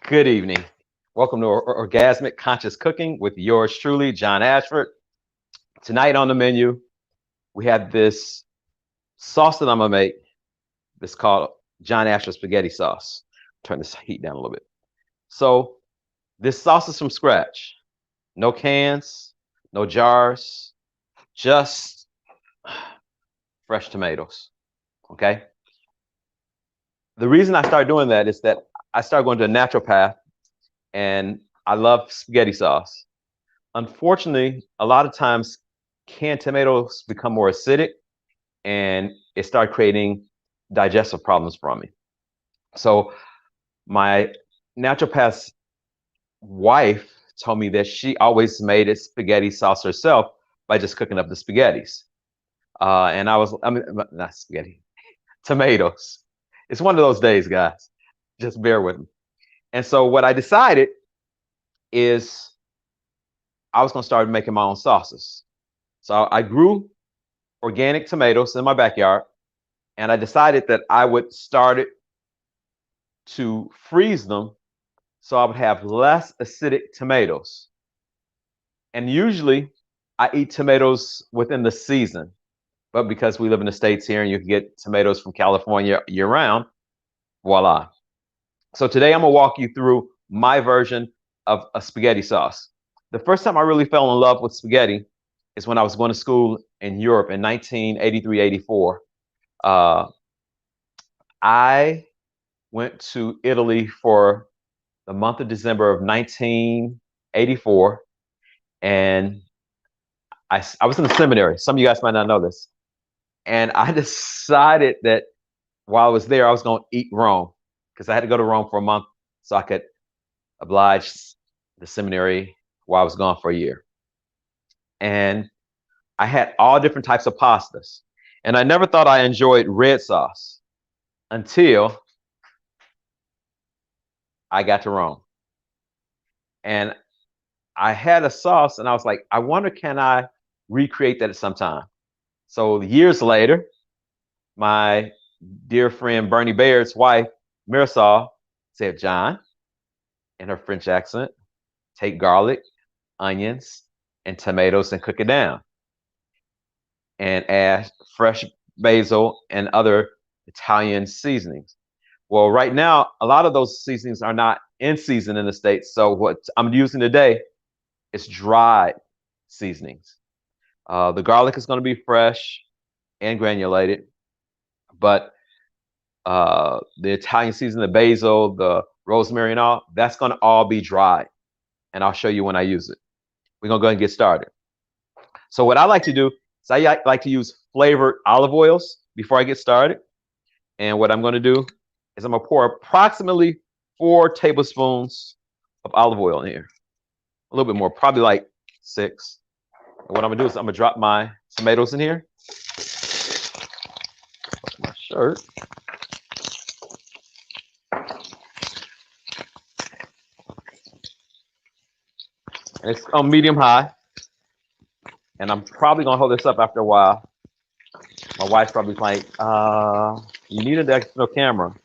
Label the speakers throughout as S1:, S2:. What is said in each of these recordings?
S1: Good evening. Welcome to Orgasmic Conscious Cooking with yours truly, John Ashford. Tonight on the menu, we have this sauce that I'm gonna make. It's called John Ashford spaghetti sauce. Turn this heat down a little bit. So this sauce is from scratch. No cans, no jars, just fresh tomatoes. Okay. The reason I started doing that is that I started going to a naturopath and I love spaghetti sauce. Unfortunately, a lot of times canned tomatoes become more acidic and it started creating digestive problems for me. So my naturopath's wife told me that she always made a spaghetti sauce herself by just cooking up the spaghettis. I mean, not spaghetti, tomatoes. It's one of those days, guys. Just bear with me. And so what I decided is I was going to start making my own sauces. So I grew organic tomatoes in my backyard, and I decided that I would start it to freeze them so I would have less acidic tomatoes. And usually I eat tomatoes within the season, but because we live in the States here and you can get tomatoes from California year round, voila. So today I'm gonna walk you through my version of a spaghetti sauce. The first time I really fell in love with spaghetti is when I was going to school in Europe in 1983, 84. I went to Italy for the month of December of 1984, and I was in the seminary. Some of you guys might not know this. And I decided that while I was there, I was going to eat Rome because I had to go to Rome for a month so I could oblige the seminary while I was gone for a year. And I had all different types of pastas. And I never thought I enjoyed red sauce until I got to Rome. And I had a sauce and I was like, I wonder, can I recreate that at some time? So years later, my dear friend Bernie Baird's wife, Marisol, said, John, in her French accent, take garlic, onions, and tomatoes and cook it down. And add fresh basil and other Italian seasonings. Well, right now, a lot of those seasonings are not in season in the States. So what I'm using today is dried seasonings. The garlic is going to be fresh and granulated, but the Italian season, the basil, the rosemary and all, that's going to all be dried. And I'll show you when I use it. We're going to go ahead and get started. So what I like to do is I like to use flavored olive oils before I get started. And what I'm going to do is I'm going to pour approximately 4 tablespoons of olive oil in here. A little bit more, probably like 6. And what I'm going to do is I'm going to drop my tomatoes in here. My shirt. And it's on medium high. And I'm probably going to hold this up after a while. My wife's probably like, you need an extra camera.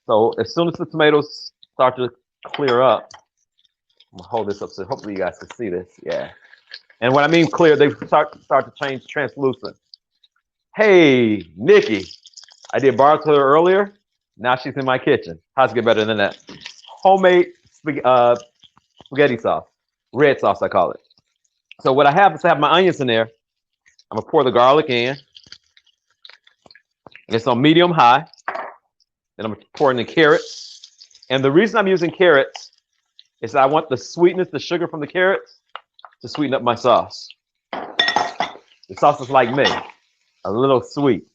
S1: So as soon as the tomatoes start to clear up, I'm going to hold this up so hopefully you guys can see this. Yeah. And when I mean clear, they start to change translucent. Hey, Nikki, I did barbecue earlier. Now she's in my kitchen. How's it get better than that? Homemade spaghetti sauce, red sauce I call it. So what I have is I have my onions in there. I'm gonna pour the garlic in. And it's on medium high. Then I'm pouring the carrots. And the reason I'm using carrots is I want the sweetness, the sugar from the carrots to sweeten up my sauce. The sauce is like me, a little sweet.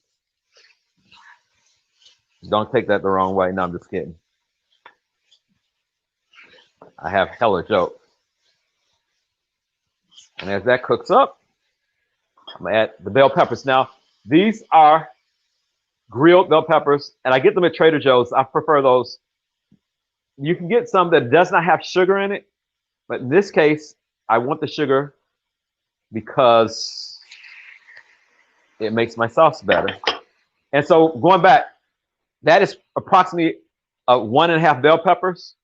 S1: Don't take that the wrong way. No, I'm just kidding. I have hella jokes. And as that cooks up, I'm gonna add the bell peppers. Now, these are grilled bell peppers, and I get them at Trader Joe's. I prefer those. You can get some that does not have sugar in it, but in this case, I want the sugar because it makes my sauce better. And so going back, That is approximately 1.5 bell peppers.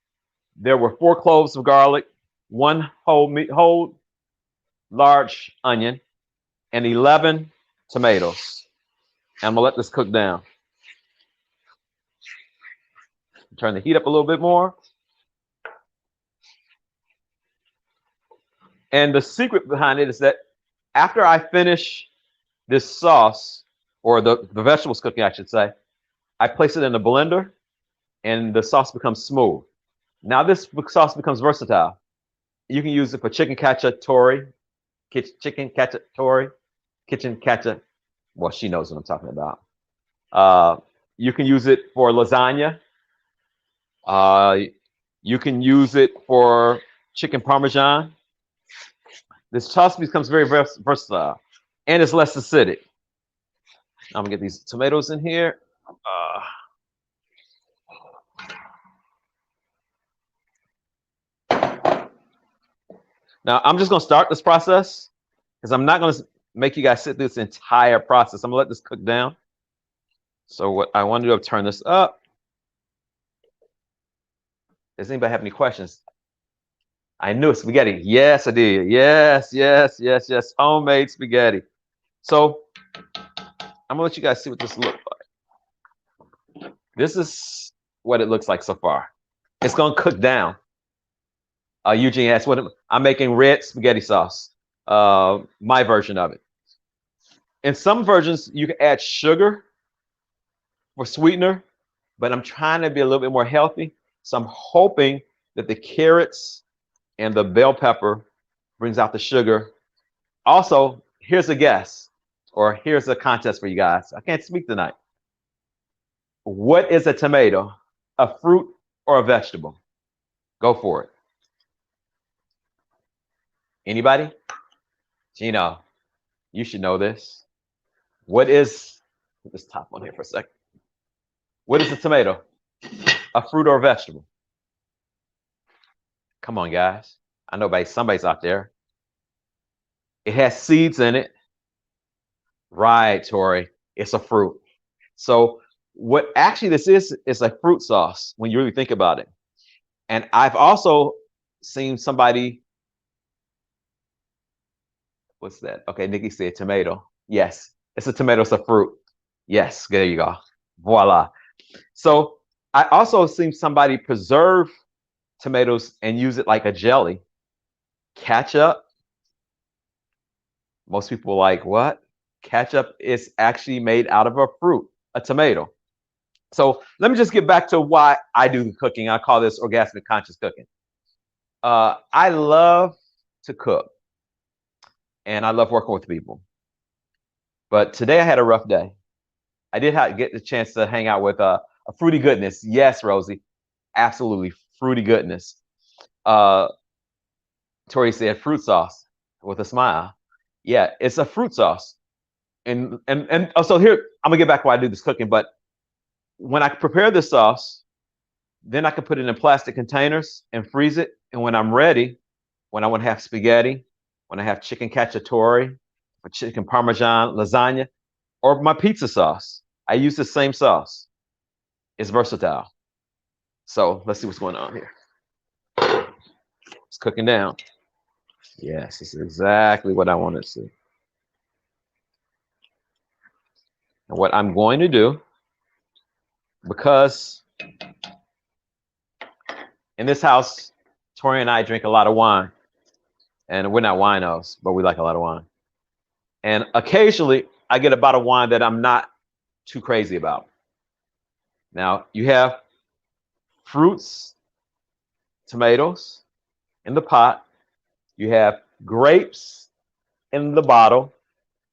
S1: There were 4 cloves of garlic, 1 whole large onion, and 11 tomatoes. And I'm gonna let this cook down. Turn the heat up a little bit more. And the secret behind it is that after I finish this sauce, or the vegetables cooking, I should say, I place it in a blender and the sauce becomes smooth. Now this sauce becomes versatile. You can use it for chicken cacciatore, kitchen caccia. Well, she knows what I'm talking about. You can use it for lasagna. You can use it for chicken parmesan. This sauce becomes very versatile, and it's less acidic. I'm gonna get these tomatoes in here. Now I'm just gonna start this process because I'm not gonna make you guys sit through this entire process. I'm gonna let this cook down. So what I want to do is turn this up. Does anybody have any questions? I knew spaghetti. Yes, I did. Yes. Homemade spaghetti. So I'm gonna let you guys see what this looks like. This is what it looks like so far. It's gonna cook down. Eugene asked, "What I'm making? Red spaghetti sauce. My version of it. In some versions, you can add sugar for sweetener, but I'm trying to be a little bit more healthy. So I'm hoping that the carrots and the bell pepper brings out the sugar. Also, here's a guess, or here's a contest for you guys. I can't speak tonight. What is a tomato? A fruit or a vegetable? Go for it. Anybody? Gino, you should know this. What is, put this top on here for a second. What is a tomato? A fruit or a vegetable? Come on, guys. I know somebody's out there. It has seeds in it. Right, Tori. It's a fruit. So what actually this is a fruit sauce when you really think about it. And I've also seen somebody, what's that? Okay, Nikki said tomato. Yes, it's a tomato, it's a fruit. Yes, there you go. Voila. So I also seen somebody preserve tomatoes and use it like a jelly. Ketchup. Most people are like, what? Ketchup is actually made out of a fruit, a tomato. So let me just get back to why I do the cooking. I call this orgasmic conscious cooking. I love to cook, and I love working with people. But today I had a rough day. I did get the chance to hang out with a fruity goodness. Yes, Rosie, absolutely fruity goodness. Tori said fruit sauce with a smile. Yeah, it's a fruit sauce. And so here, I'm gonna get back why I do this cooking, but when I prepare this sauce, then I can put it in plastic containers and freeze it. And when I'm ready, when I want to have spaghetti, when I have chicken cacciatore, or chicken parmesan, lasagna, or my pizza sauce, I use the same sauce. It's versatile. So let's see what's going on here. It's cooking down. Yes, this is exactly what I want to see. And what I'm going to do, because in this house, Tori and I drink a lot of wine. And we're not winos, but we like a lot of wine. And occasionally, I get a bottle of wine that I'm not too crazy about. Now, you have fruits, tomatoes in the pot. You have grapes in the bottle.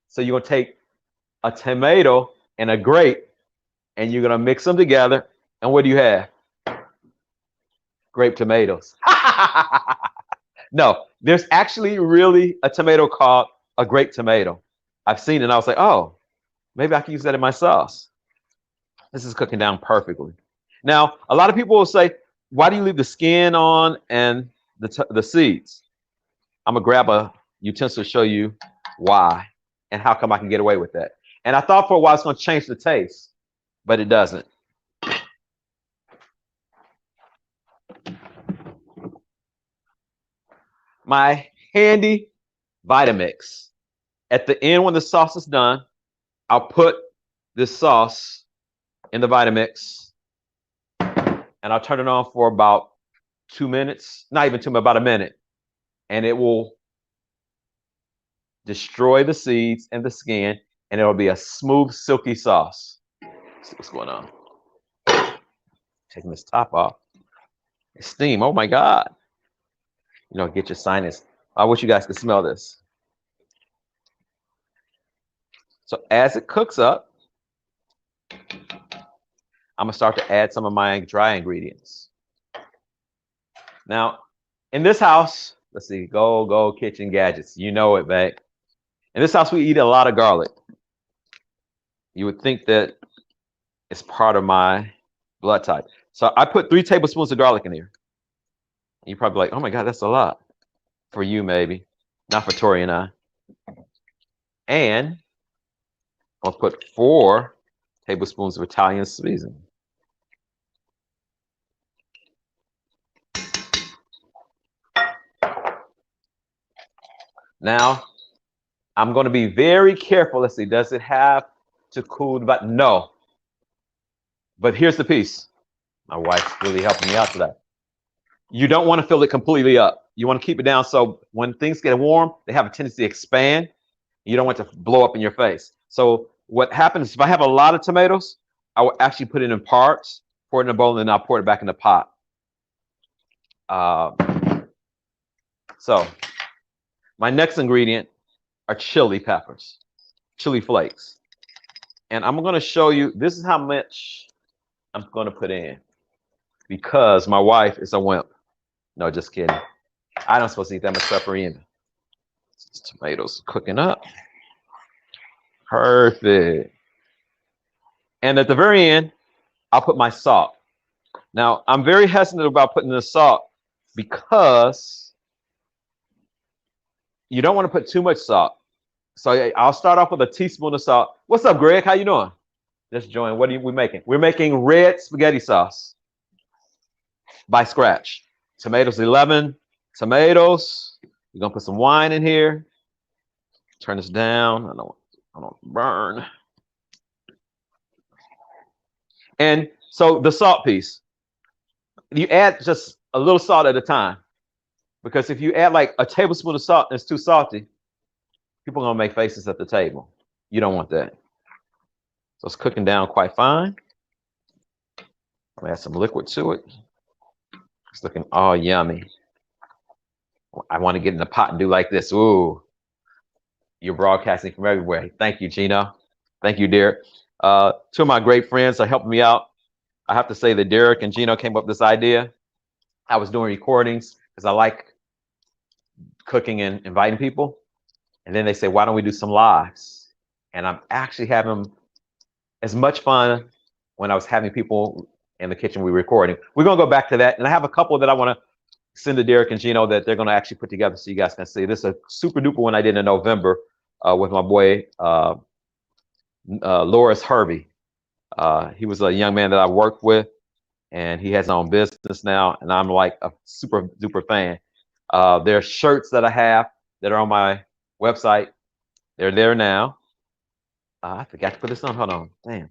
S1: So you're going to take a tomato and a grape, and you're going to mix them together. And what do you have? Grape tomatoes. No, there's actually really a tomato called a grape tomato. I've seen it and I was like, oh, maybe I can use that in my sauce. This is cooking down perfectly. Now, a lot of people will say, why do you leave the skin on and the seeds? I'm gonna grab a utensil to show you why and how come I can get away with that. And I thought for a while it's gonna change the taste, but it doesn't. my handy Vitamix. At the end, when the sauce is done, I'll put this sauce in the Vitamix and I'll turn it on for about 2 minutes, not even 2 minutes, about a minute. And it will destroy the seeds and the skin, and it'll be a smooth, silky sauce. Let's see what's going on. Taking this top off. Steam, oh my God. You know, get your sinus. I wish you guys could smell this. So as it cooks up, I'm gonna start to add some of my dry ingredients. Now, in this house, let's see, go kitchen gadgets. You know it, babe. In this house, we eat a lot of garlic. You would think that it's part of my blood type. So I put 3 tablespoons of garlic in here. You're probably like, oh my God, that's a lot. For you, maybe. Not for Tori and I. And I'll put 4 tablespoons of Italian seasoning. Now, I'm going to be very careful. Let's see, does it have to cool? But no. But here's the piece. My wife's really helping me out today. You don't want to fill it completely up. You want to keep it down so when things get warm, they have a tendency to expand. You don't want it to blow up in your face. So what happens, if I have a lot of tomatoes, I will actually put it in parts, pour it in a bowl, and then I'll pour it back in the pot. So my next ingredient are chili peppers, chili flakes. And I'm going to show you, this is how much I'm going to put in because my wife is a wimp. No, just kidding. I don't supposed to eat that much pepper either. These tomatoes cooking up. Perfect. And at the very end, I'll put my salt. Now, I'm very hesitant about putting the salt because you don't want to put too much salt. So I'll start off with a teaspoon of salt. What's up, Greg? How you doing? Just join. What are we making? We're making red spaghetti sauce by scratch. Tomatoes, 11 tomatoes. We're gonna put some wine in here. Turn this down. I don't burn. And so the salt piece, you add just a little salt at a time, because if you add like a tablespoon of salt and it's too salty, people are gonna make faces at the table. You don't want that. So it's cooking down quite fine. I'm gonna add some liquid to it. It's looking all yummy. I want to get in the pot and do like this. Ooh, you're broadcasting from everywhere. Thank you, Gino. Thank you, Derek. 2 of my great friends are helping me out. I have to say that Derek and Gino came up with this idea. I was doing recordings because I like cooking and inviting people. And then they say, why don't we do some lives? And I'm actually having as much fun when I was having people in the kitchen we were recording. We're going to go back to that. And I have a couple that I want to send to Derek and Gino that they're going to actually put together so you guys can see. This is a super duper one I did in November with my boy, Loris Harvey. He was a young man that I worked with, and he has his own business now. And I'm like a super duper fan. There are shirts that I have that are on my website. They're there now. I forgot to put this on. Hold on. Damn.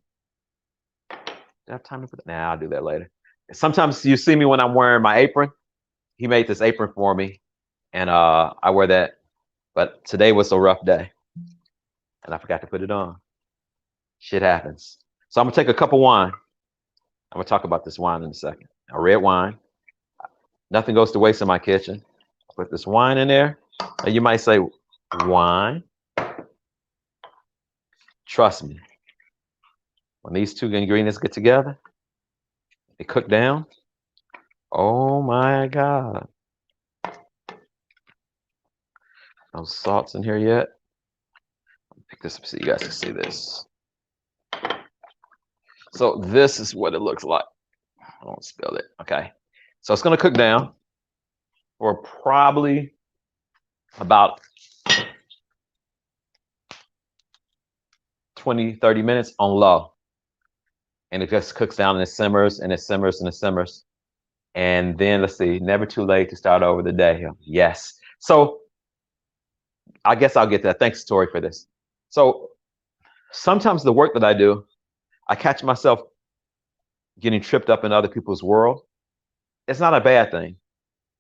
S1: Do I have time to put it? Nah, I'll do that later. Sometimes you see me when I'm wearing my apron. He made this apron for me, and I wear that. But today was a rough day, and I forgot to put it on. Shit happens. So I'm gonna take a cup of wine. I'm gonna talk about this wine in a second. A red wine. Nothing goes to waste in my kitchen. Put this wine in there. And you might say, wine. Trust me. When these 2 ingredients get together, they cook down. Oh my God. No salts in here yet. Pick this up so you guys can see this. So this is what it looks like. I don't spill it. Okay. So it's going to cook down for probably about 20, 30 minutes on low. And it just cooks down and it simmers and it simmers and it simmers. And then let's see, never too late to start over the day. Yes. So I guess I'll get that. Thanks, Tori, for this. So sometimes the work that I do, I catch myself getting tripped up in other people's world. It's not a bad thing,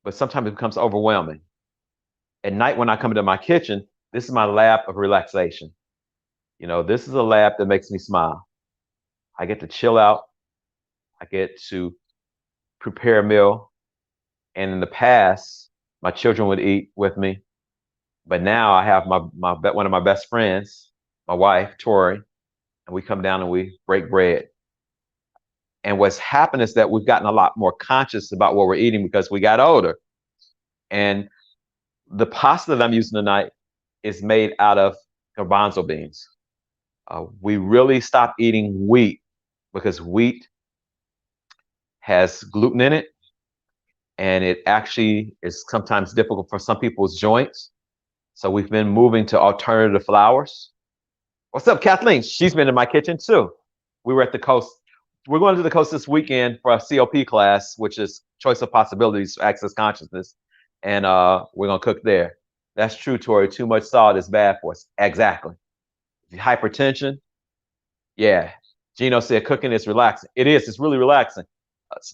S1: but sometimes it becomes overwhelming. At night when I come into my kitchen, this is my lab of relaxation. This is a lab that makes me smile. I get to chill out. I get to prepare a meal. And in the past, my children would eat with me. But now I have one of my best friends, my wife, Tori, and we come down and we break bread. And what's happened is that we've gotten a lot more conscious about what we're eating because we got older. And the pasta that I'm using tonight is made out of garbanzo beans. We really stopped eating wheat because wheat has gluten in it, and it actually is sometimes difficult for some people's joints. So we've been moving to alternative flours. What's up, Kathleen? She's been in my kitchen too. We were at the coast. We're going to the coast this weekend for a COP class, which is Choice of Possibilities for Access Consciousness. And we're going to cook there. That's true, Tori. Too much salt is bad for us. Exactly. Hypertension. Yeah. Gino said cooking is relaxing. It is. It's really relaxing.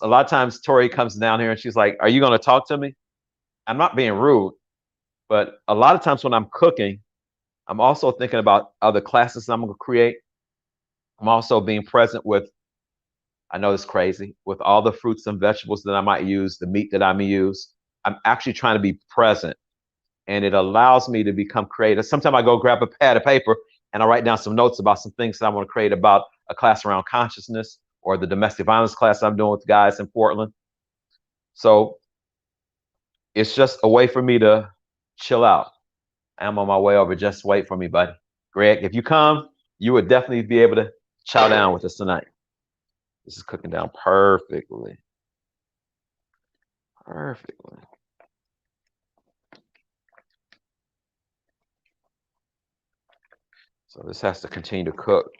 S1: A lot of times Tori comes down here and she's like, are you going to talk to me? I'm not being rude, but a lot of times when I'm cooking, I'm also thinking about other classes I'm going to create. I'm also being present with, I know it's crazy, with all the fruits and vegetables that I might use, the meat that I may use. I'm actually trying to be present, and it allows me to become creative. Sometimes I go grab a pad of paper and I write down some notes about some things that I want to create about a class around consciousness or the domestic violence class I'm doing with guys in Portland. So it's just a way for me to chill out. I'm on my way over. Just wait for me, buddy. Greg, if you come, you would definitely be able to chow down with us tonight. This is cooking down perfectly. Perfectly. So this has to continue to cook.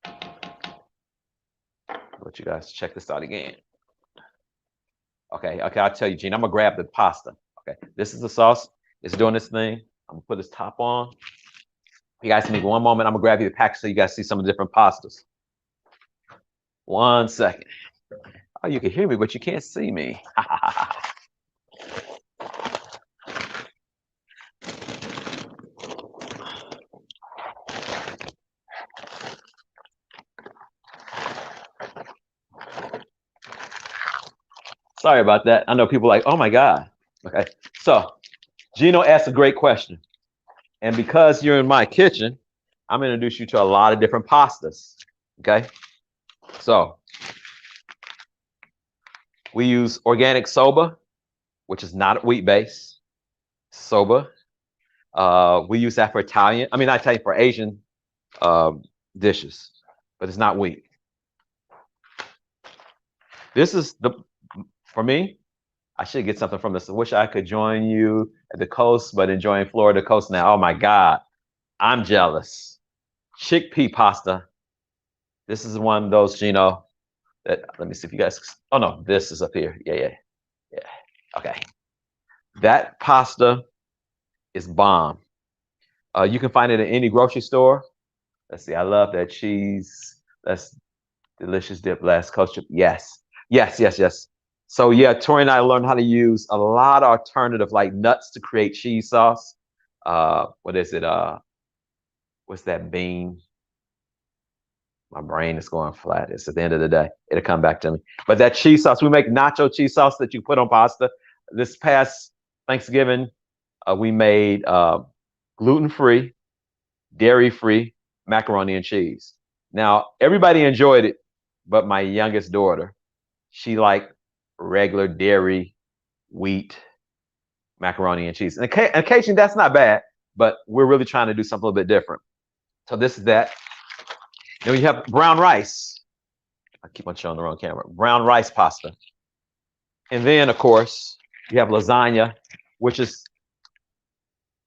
S1: I'll let you guys check this out again. Okay, I'll tell you, Gene, I'm gonna grab the pasta. Okay, this is the sauce. It's doing this thing. I'm gonna put this top on. You guys need one moment. I'm gonna grab you the package so you guys see some of the different pastas. 1 second. Oh, you can hear me, but you can't see me. Sorry about that. I know people are like, oh my God. Okay, so Gino asked a great question. And because you're in my kitchen, I'm gonna introduce you to a lot of different pastas. Okay, so we use organic soba, which is not wheat based. Soba. We use that for for Asian dishes, but it's not wheat. This is for me, I should get something from this. I wish I could join you at the coast, but enjoying Florida coast now. Oh my God, I'm jealous. Chickpea pasta. This is one of those, Gino, that, let me see if you guys, oh no, this is up here. Yeah. Okay. That pasta is bomb. You can find it in any grocery store. Let's see, I love that cheese. That's delicious dip, last coast trip. Yes. So yeah, Tori and I learned how to use a lot of alternative like nuts to create cheese sauce. What is it? What's that bean? My brain is going flat. It's at the end of the day. It'll come back to me. But that cheese sauce, we make nacho cheese sauce that you put on pasta. This past Thanksgiving, we made gluten-free, dairy-free macaroni and cheese. Now, everybody enjoyed it, but my youngest daughter, she liked regular dairy, wheat, macaroni and cheese. And occasionally that's not bad, but we're really trying to do something a little bit different. So this is that. Then we have brown rice. I keep on showing the wrong camera. Brown rice pasta. And then, of course, you have lasagna, which is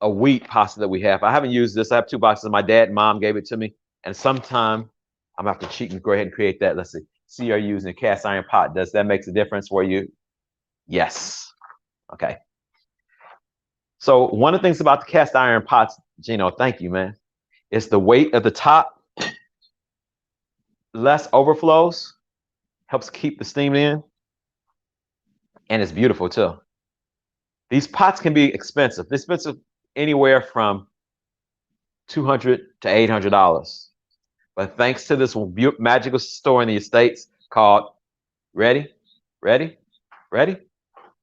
S1: a wheat pasta that we have. I haven't used this. I have 2 boxes. My dad and mom gave it to me. And sometime I'm going to have to cheat and go ahead and create that. Let's see. See, you're using a cast iron pot. Does that make a difference for you? Yes. Okay. So one of the things about the cast iron pots, Gino, thank you, man, is the weight of the top, less overflows, helps keep the steam in, and it's beautiful too. These pots can be expensive. They're expensive anywhere from $200 to $800. But thanks to this magical store in the States called Ready, Ready, Ready,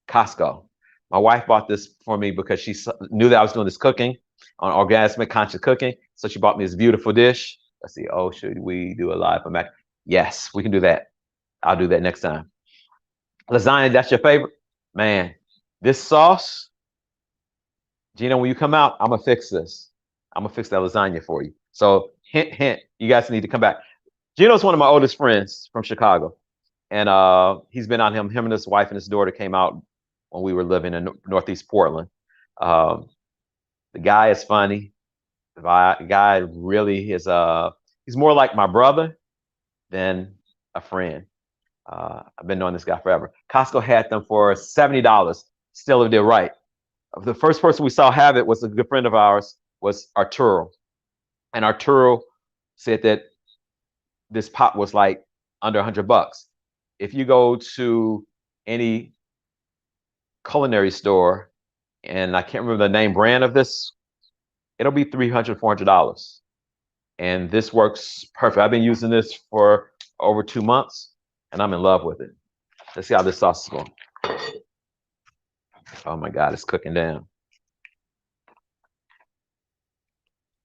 S1: Costco. My wife bought this for me because she knew that I was doing this cooking on Orgasmic Conscious Cooking. So she bought me this beautiful dish. Let's see. Oh, should we do a live for Mac? Yes, we can do that. I'll do that next time. Lasagna, that's your favorite? Man, this sauce, Gino, when you come out, I'm going to fix this. I'm going to fix that lasagna for you. So, hint, hint, you guys need to come back. Gino's one of my oldest friends from Chicago. And he's been on him and his wife and his daughter came out when we were living in Northeast Portland. The guy is funny. The guy really is, he's more like my brother than a friend. I've been knowing this guy forever. Costco had them for $70. Still, if they're right. The first person we saw have it was a good friend of ours, was Arturo. And Arturo said that this pot was like under $100. If you go to any culinary store, and I can't remember the name brand of this, it'll be $300, $400. And this works perfect. I've been using this for over 2 months, and I'm in love with it. Let's see how this sauce is going. Oh my God, it's cooking down.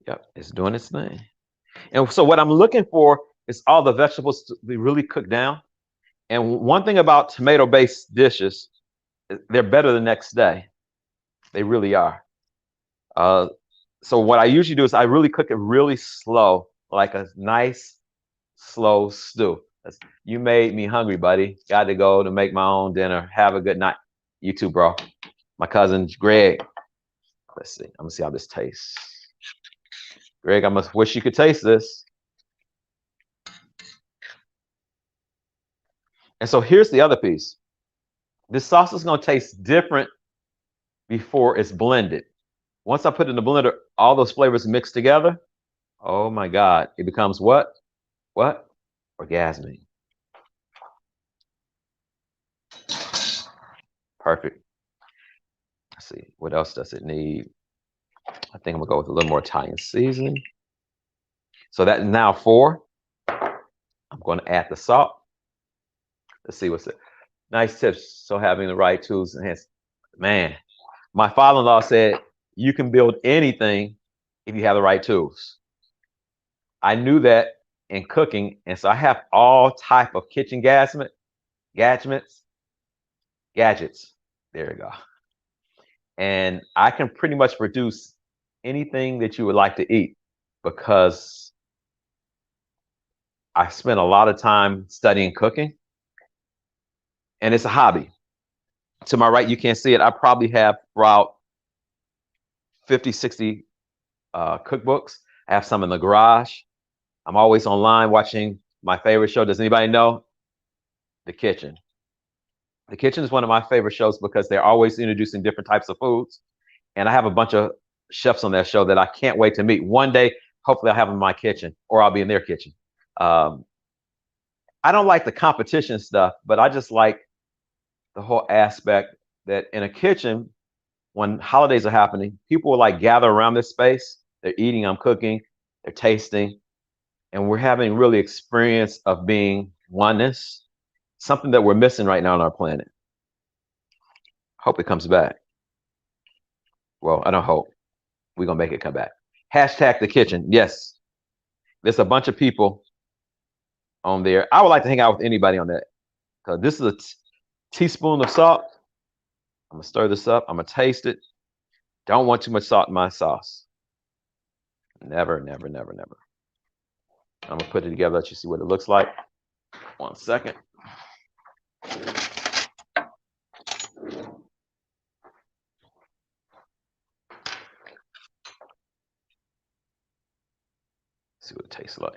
S1: Yep, it's doing its thing. And so what I'm looking for is all the vegetables to be really cooked down. And one thing about tomato-based dishes, they're better the next day. They really are. So what I usually do is I really cook it really slow, like a nice, slow stew. You made me hungry, buddy. Got to go to make my own dinner. Have a good night. You too, bro. My cousin, Greg. Let's see. I'm going to see how this tastes. Greg, I must wish you could taste this. And so here's the other piece. This sauce is going to taste different before it's blended. Once I put it in the blender, all those flavors mix together. Oh my God. It becomes what? What? Orgasmic. Perfect. Let's see. What else does it need? I think I'm going to go with a little more Italian seasoning. So that's now 4. I'm going to add the salt. Let's see what's it. Nice tips. So having the right tools and hands. Man, my father-in-law said, you can build anything if you have the right tools. I knew that in cooking, and so I have all type of kitchen gadgets. There you go. And I can pretty much produce anything that you would like to eat because I spent a lot of time studying cooking, and it's a hobby. To my right, you can't see it. I probably have about 50, 60 cookbooks. I have some in the garage. I'm always online watching my favorite show. Does anybody know? The Kitchen. The Kitchen is one of my favorite shows because they're always introducing different types of foods. And I have a bunch of chefs on that show that I can't wait to meet. One day, hopefully I'll have them in my kitchen or I'll be in their kitchen. I don't like the competition stuff, but I just like the whole aspect that in a kitchen, when holidays are happening, people will like gather around this space. They're eating, I'm cooking, they're tasting, and we're having really experience of being oneness, something that we're missing right now on our planet. Hope it comes back. Well, I don't hope. We're going to make it come back. Hashtag the kitchen. Yes. There's a bunch of people on there. I would like to hang out with anybody on that. Because this is a teaspoon of salt. I'm going to stir this up. I'm going to taste it. Don't want too much salt in my sauce. Never, never, never, never. I'm going to put it together, let you see what it looks like. 1 second. See what it tastes like.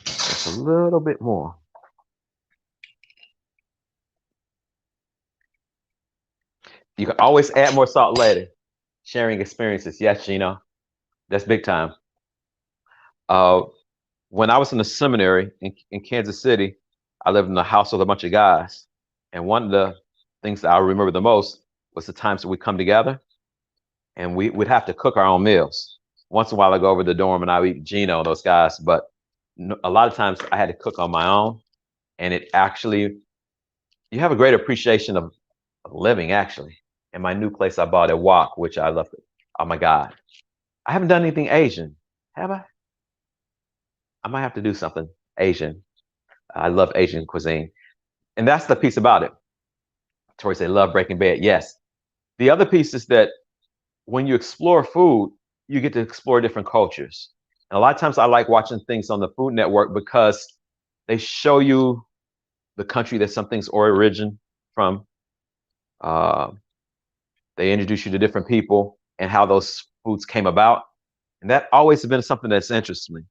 S1: Just a little bit more. You can always add more salt later. Sharing experiences. Yes, Gino. That's big time. Uh, when I was in the seminary in Kansas City, I lived in a house with a bunch of guys. And one of the things that I remember the most was the times that we come together and we would have to cook our own meals. Once in a while, I go over to the dorm and I would eat Gino and those guys, but a lot of times I had to cook on my own. And it actually, you have a great appreciation of living, actually. In my new place, I bought a wok, which I love. Oh my God. I haven't done anything Asian, have I? I might have to do something Asian. I love Asian cuisine. And that's the piece about it. Tori said, love breaking bad. Yes. The other piece is that when you explore food, you get to explore different cultures. And a lot of times I like watching things on the Food Network because they show you the country that some things origin from. Uh, they introduce you to different people and how those foods came about. And that always has been something that's interested me.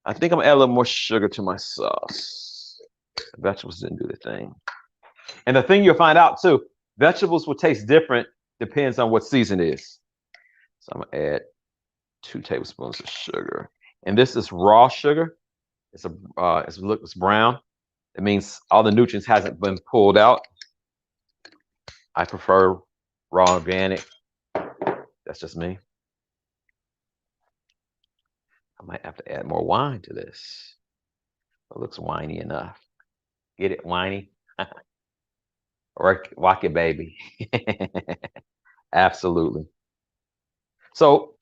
S1: I think I'm gonna add a little more sugar to my sauce. The vegetables didn't do the thing. And the thing you'll find out too, vegetables will taste different depends on what season it is. So I'm gonna add 2 tablespoons of sugar. And this is raw sugar. It's brown. It means all the nutrients hasn't been pulled out. I prefer raw organic. That's just me. I might have to add more wine to this. It looks winey enough. Get it, winey? Rock it, baby. Absolutely. So,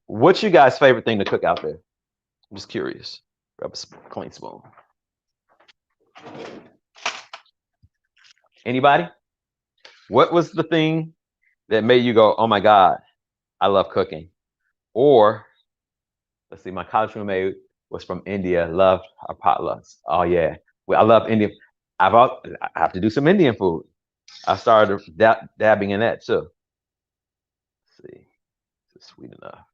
S1: what's your guys' favorite thing to cook out there? I'm just curious. Grab a clean spoon. Anybody? What was the thing that made you go, oh my God, I love cooking? Or, let's see, my college roommate was from India, loved our potlucks. Oh yeah, well, I love Indian. I have to do some Indian food. I started dabbing in that too. Let's see, is it sweet enough?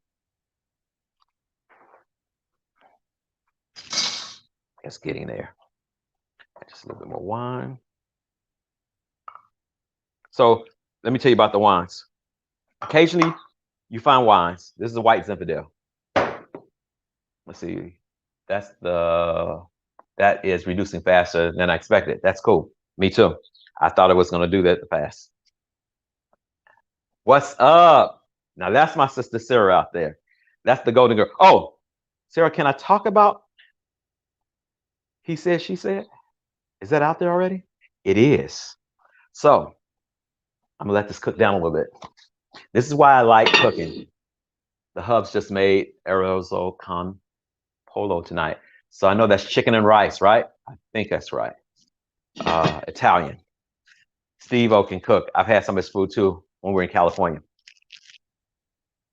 S1: It's getting there. Just a little bit more wine. So let me tell you about the wines. Occasionally, you find wines. This is a white Zinfandel. Let's see. That is reducing faster than I expected. That's cool. Me too. I thought it was going to do that fast. What's up? Now that's my sister Sarah out there. That's the golden girl. Oh, Sarah, can I talk about he said, she said? Is that out there already? It is. So I'm gonna let this cook down a little bit. This is why I like cooking. The hubs just made arrozo con polo tonight. So I know that's chicken and rice, right? I think that's right. Italian. Steve-O can cook. I've had some of his food too when we were in California.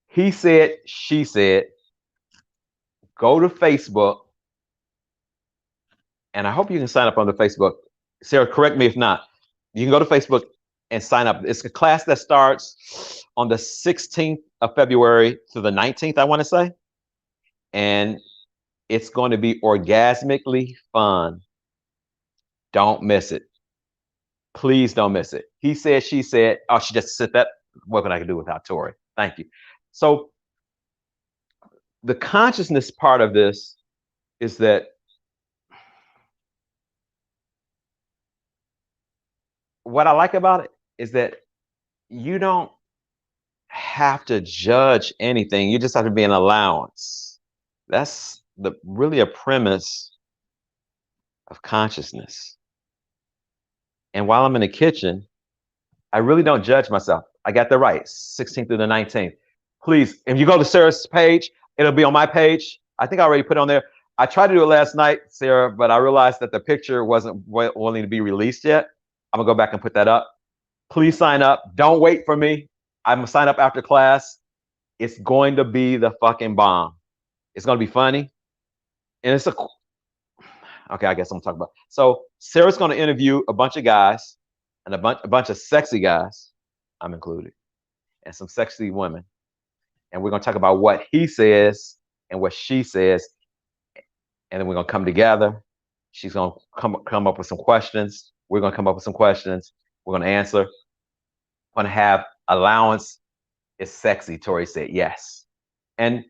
S1: He said, she said, go to Facebook. And I hope you can sign up on the Facebook. Sarah, correct me if not. You can go to Facebook and sign up. It's a class that starts on the 16th of February to the 19th, I want to say. And it's going to be orgasmically fun. Don't miss it. Please don't miss it. He said, she said, oh, she just said that. What can I do without Tori? Thank you. So the consciousness part of this is that what I like about it is that you don't have to judge anything. You just have to be an allowance. That's really a premise of consciousness. And while I'm in the kitchen, I really don't judge myself. I got that right, 16th through the 19th. Please, if you go to Sarah's page, it'll be on my page. I think I already put it on there. I tried to do it last night, Sarah, but I realized that the picture wasn't willing to be released yet. I'm gonna go back and put that up. Please sign up. Don't wait for me. I'm gonna sign up after class. It's going to be the fucking bomb. It's gonna be funny. And it's okay, I guess I'm gonna talk about. So Sarah's gonna interview a bunch of guys and a bunch of sexy guys, I'm included, and some sexy women. And we're gonna talk about what he says and what she says. And then we're gonna come together. She's gonna come up with some questions. We're gonna come up with some questions. We're gonna answer. Want to have allowance is sexy. Tori said yes. And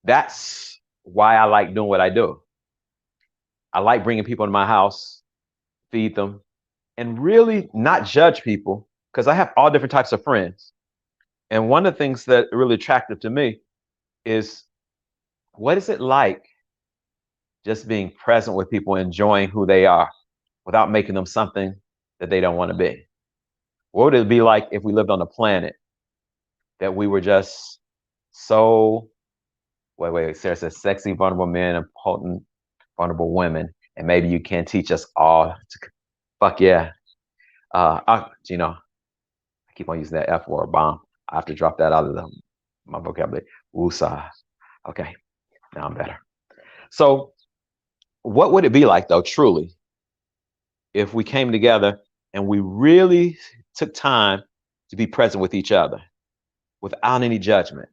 S1: that's why I like doing what I do. I like bringing people into my house, feed them, and really not judge people because I have all different types of friends. And one of the things that really attractive to me is what is it like just being present with people, enjoying who they are without making them something that they don't want to be? What would it be like if we lived on a planet that we were just so, wait, Sarah says sexy, vulnerable men and potent, vulnerable women. And maybe you can teach us all to, fuck yeah. I keep on using that F word, bomb. I have to drop that out of my vocabulary. Woosah. Okay, now I'm better. So what would it be like, though, truly, if we came together and we really took time to be present with each other without any judgment?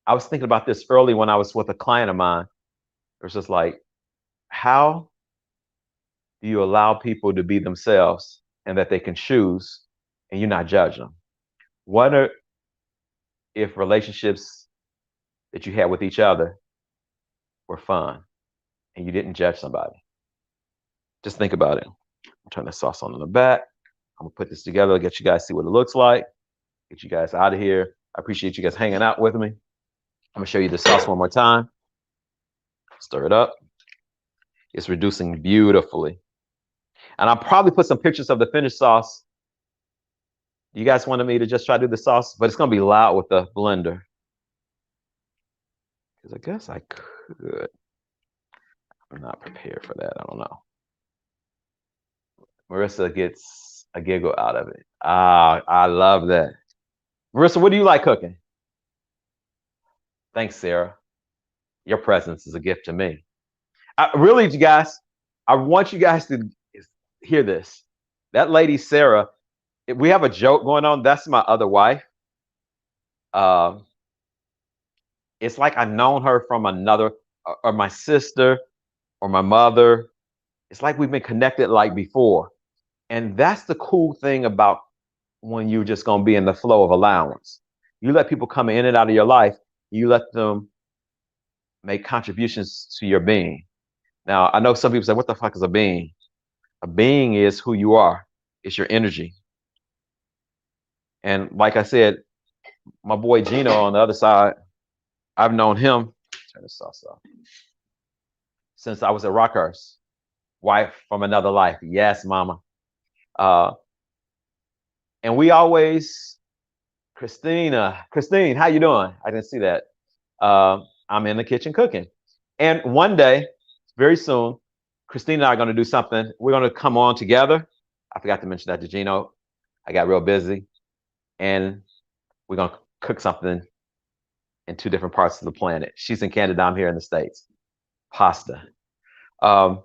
S1: I was thinking about this early when I was with a client of mine. It was just like, how do you allow people to be themselves and that they can choose and you're not judging them? What are if relationships that you had with each other were fun and you didn't judge somebody? Just think about it. I'll turn the sauce on in the back. I'm gonna put this together, get you guys see what it looks like, get you guys out of here. I appreciate you guys hanging out with me. I'm gonna show you the sauce one more time. Stir it up. It's reducing beautifully. And I'll probably put some pictures of the finished sauce. You guys wanted me to just try to do the sauce, but it's gonna be loud with the blender. Because I guess I could. I'm not prepared for that. I don't know. Marissa gets a giggle out of it. Ah, I love that. Marissa, what do you like cooking? Thanks, Sarah. Your presence is a gift to me. Really, you guys, I want you guys to hear this. That lady, Sarah, we have a joke going on. That's my other wife. It's like I've known her from another, or my sister, or my mother. It's like we've been connected like before. And that's the cool thing about when you're just going to be in the flow of allowance. You let people come in and out of your life. You let them make contributions to your being. Now, I know some people say, what the fuck is a being? A being is who you are. It's your energy. And like I said, my boy Gino on the other side, I've known him, turn this sauce off, since I was at Rockhurst. Wife from another life. Yes, mama. And we always, Christine, how you doing? I didn't see that. I'm in the kitchen cooking. And one day, very soon, Christine and I are going to do something. We're going to come on together. I forgot to mention that to Gino. I got real busy. And we're going to cook something in two different parts of the planet. She's in Canada, I'm here in the States. Pasta. I'm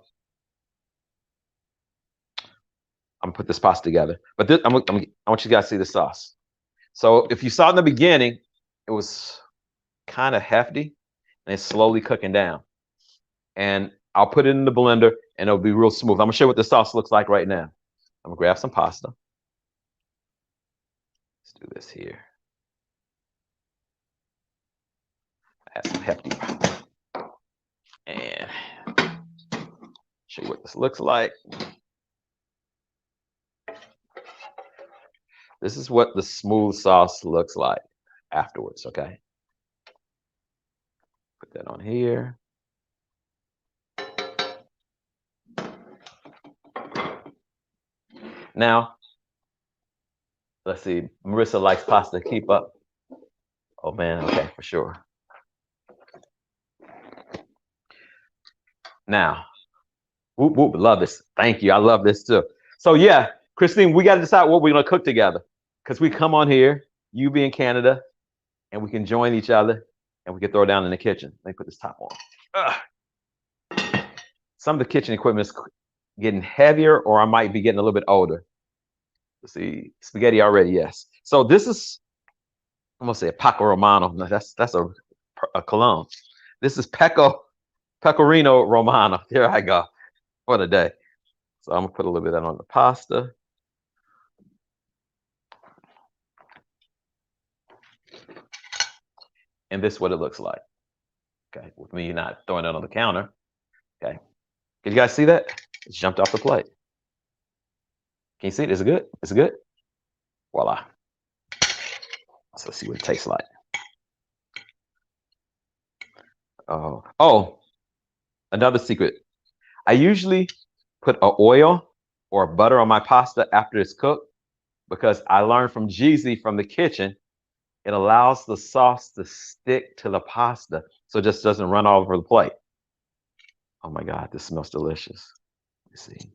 S1: going to put this pasta together. But this, I want you guys to see the sauce. So if you saw in the beginning, it was kind of hefty and it's slowly cooking down. And I'll put it in the blender and it'll be real smooth. I'm gonna show you what the sauce looks like right now. I'm gonna grab some pasta. Let's do this here. Add some hefty pasta. And show you what this looks like. This is what the smooth sauce looks like afterwards, okay? Put that on here. Now, let's see. Marissa likes pasta. Keep up. Oh man, okay, for sure. Now, whoop, whoop, love this. Thank you. I love this too. So yeah, Christine, we got to decide what we're gonna cook together. Because we come on here, you be in Canada, and we can join each other and we can throw it down in the kitchen. Let me put this top on. Ugh. Some of the kitchen equipment is getting heavier, or I might be getting a little bit older. Let's see, spaghetti already, yes. So this is, I'm gonna say a Paco Romano. No, that's a cologne. This is Pecorino Romano. Here I go for the day. So I'm gonna put a little bit of that on the pasta. And this is what it looks like. Okay, with me not throwing it on the counter. Okay, can you guys see that? It jumped off the plate. Can you see it? Is it good? Is it good? Voila. So let's see what it tastes like. Oh, another secret. I usually put a oil or butter on my pasta after it's cooked because I learned from Jeezy from the kitchen, it allows the sauce to stick to the pasta so it just doesn't run all over the plate. Oh my God, this smells delicious. Let's see.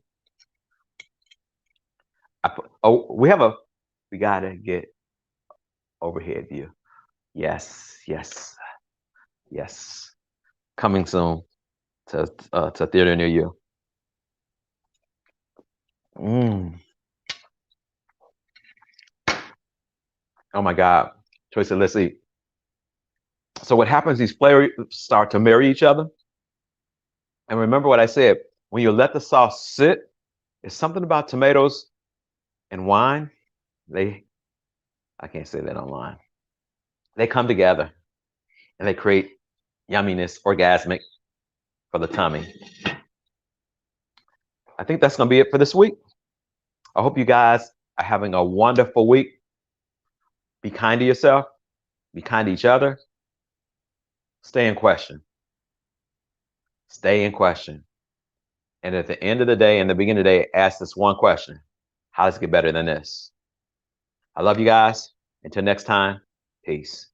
S1: We gotta get overhead view. Yes, yes, yes. Coming soon to theater near you. Mm. Oh my God. Choice said, let's eat. So what happens, these flavors start to marry each other. And remember what I said, when you let the sauce sit, it's something about tomatoes and wine. I can't say that online. They come together and they create yumminess, orgasmic for the tummy. I think that's going to be it for this week. I hope you guys are having a wonderful week. Be kind to yourself. Be kind to each other. Stay in question. Stay in question. And at the end of the day, in the beginning of the day, ask this one question. How does it get better than this? I love you guys. Until next time, peace.